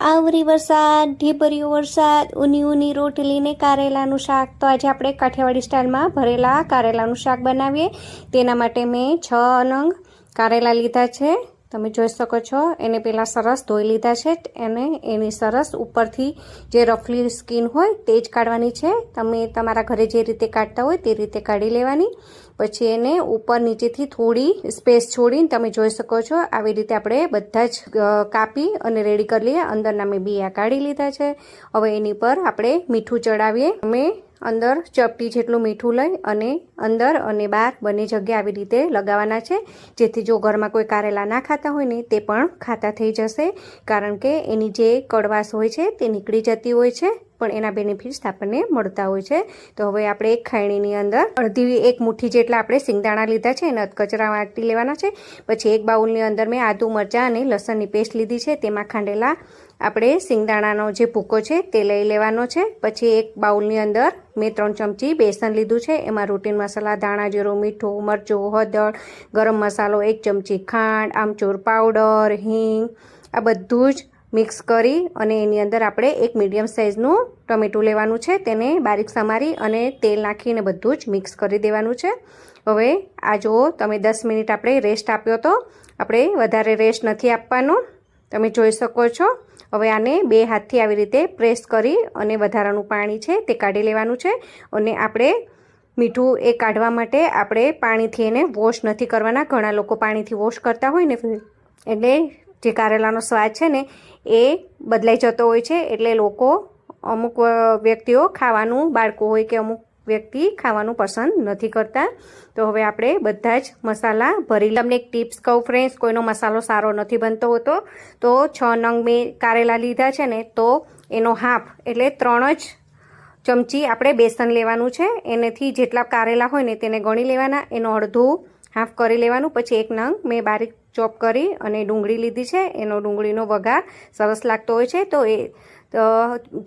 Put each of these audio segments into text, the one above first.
આવરી વરસાદ, ઢેબરિયો વરસાદ, ઊની ઊની રોટલી ને કારેલાનું શાક. તો આજે આપણે કાઠિયાવાડી સ્ટાઇલમાં ભરેલા કારેલાનું શાક બનાવીએ. તેના માટે મેં 6 નંગ કારેલા લીધા છે. તમે જોઈ શકો છો. એને પહેલાં સરસ ધોઈ લીધા છે અને એની સરસ ઉપરથી જે રફલી સ્કિન હોય તે જ કાઢવાની છે. તમે તમારા ઘરે જે રીતે કાઢતા હોય તે રીતે કાઢી લેવાની. પછી એને ઉપર નીચેથી થોડી સ્પેસ છોડીને તમે જોઈ શકો છો આવી રીતે આપણે બધા જ કાપી અને રેડી કરી લઈએ. અંદરના મેં બિયા કાઢી લીધા છે. હવે એની પર આપણે મીઠું ચડાવીએ. અમે અંદર ચપટી જેટલું મીઠું લઈ અને અંદર અને બહાર બંને જગ્યાએ આવી રીતે લગાવવાના છે, જેથી જો ઘરમાં કોઈ કારેલા ના ખાતા હોય ને તે પણ ખાતા થઈ જશે. કારણ કે એની જે કડવાશ હોય છે તે નીકળી જતી હોય છે, પણ એના બેનિફિટ્સ આપણને મળતા હોય છે. તો હવે આપણે એક ખાયણીની અંદર એક મુઠ્ઠી જેટલા આપણે સિંગદાણા લીધા છે, એને કચરા વાટી લેવાના છે. પછી એક બાઉલની અંદર મેં આદુ, મરચાં અને લસણની પેસ્ટ લીધી છે. તેમાં ખાંડેલા આપણે સિંગદાણાનો જે ભૂકો છે તે લઈ લેવાનો છે. પછી એક બાઉલની અંદર મેં 3 ચમચી બેસન લીધું છે. એમાં રૂટીન મસાલા, ધાણા જીરું, મીઠું, મરચું, હળદર, ગરમ મસાલો, 1 ચમચી ખાંડ, આમચૂર પાવડર, હિંગ, આ બધું જ મિક્સ કરી અને એની અંદર આપણે એક મીડિયમ સાઇઝનું ટમેટું લેવાનું છે. તેને બારીક સમારી અને તેલ નાખીને બધું જ મિક્સ કરી દેવાનું છે. હવે આ જુઓ, તમે 10 મિનિટ આપણે રેસ્ટ આપ્યો તો આપણે વધારે રેસ્ટ નથી આપવાનો. તમે જોઈ શકો છો. હવે આને 2 હાથથી આવી રીતે પ્રેસ કરી અને વધારાનું પાણી છે તે કાઢી લેવાનું છે. અને આપણે મીઠું એ કાઢવા માટે આપણે પાણીથી એને વોશ નથી કરવાના. ઘણા લોકો પાણીથી વોશ કરતા હોય ને એટલે જે કારેલાનો સ્વાદ છે ને એ બદલાઈ જતો હોય છે. એટલે લોકો અમુક વ્યક્તિઓ ખાવાનું, બાળકો હોય કે અમુક વ્યક્તિ ખાવાનું પસંદ નથી કરતા. તો હવે આપણે બધા જ મસાલા ભરી. તમને એક ટિપ્સ કહું ફ્રેન્ડ્સ, કોઈનો મસાલો સારો નથી બનતો હોતો તો 6 નંગ મેં કારેલા લીધા છે ને તો એનો હાફ એટલે 3 જ ચમચી આપણે બેસન લેવાનું છે. એનાથી જેટલા કારેલા હોય ને તેને ગણી લેવાના. એનો અડધું હાફ કરી લેવાનું. પછી 1 નંગ મેં બારીક ચોપ કરી અને ડુંગળી લીધી છે. એનો ડુંગળીનો વઘાર સરસ લાગતો હોય છે. તો એ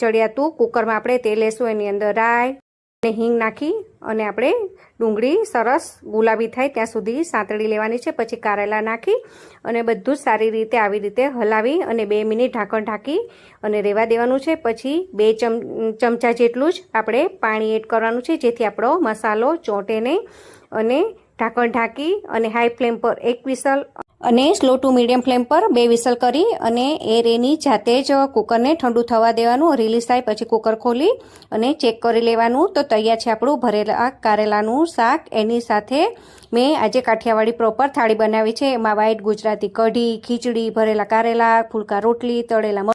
ચડિયાતું કુકરમાં આપણે તેલ લેશું. એની અંદર રાઈ અને હિંગ નાખી અને આપણે ડુંગળી સરસ ગુલાબી થાય ત્યાં સુધી સાંતળી લેવાની છે. પછી કારેલા નાખી અને બધું જ સારી રીતે આવી રીતે હલાવી અને 2 મિનિટ ઢાંકણ ઢાંકી અને રહેવા દેવાનું છે. પછી 2 ચમચા જેટલું જ આપણે પાણી એડ કરવાનું છે, જેથી આપણો મસાલો ચોંટે નહીં. અને ઢાંકણ ઢાંકી અને હાઈ ફ્લેમ પર 1 વિસલ અને સ્લો ટુ મીડિયમ ફ્લેમ પર 2 વિસલ કરી અને એની જાતે જ કુકરને ઠંડુ થવા દેવાનું. રિલીઝ થાય પછી કુકર ખોલી અને ચેક કરી લેવાનું. તો તૈયાર છે આપણું ભરેલા કારેલાનું શાક. એની સાથે મેં આજે કાઠિયાવાડી પ્રોપર થાળી બનાવી છે. એમાં વ્હાઈટ ગુજરાતી કઢી, ખીચડી, ભરેલા કારેલા, ફુલકા રોટલી, તળેલા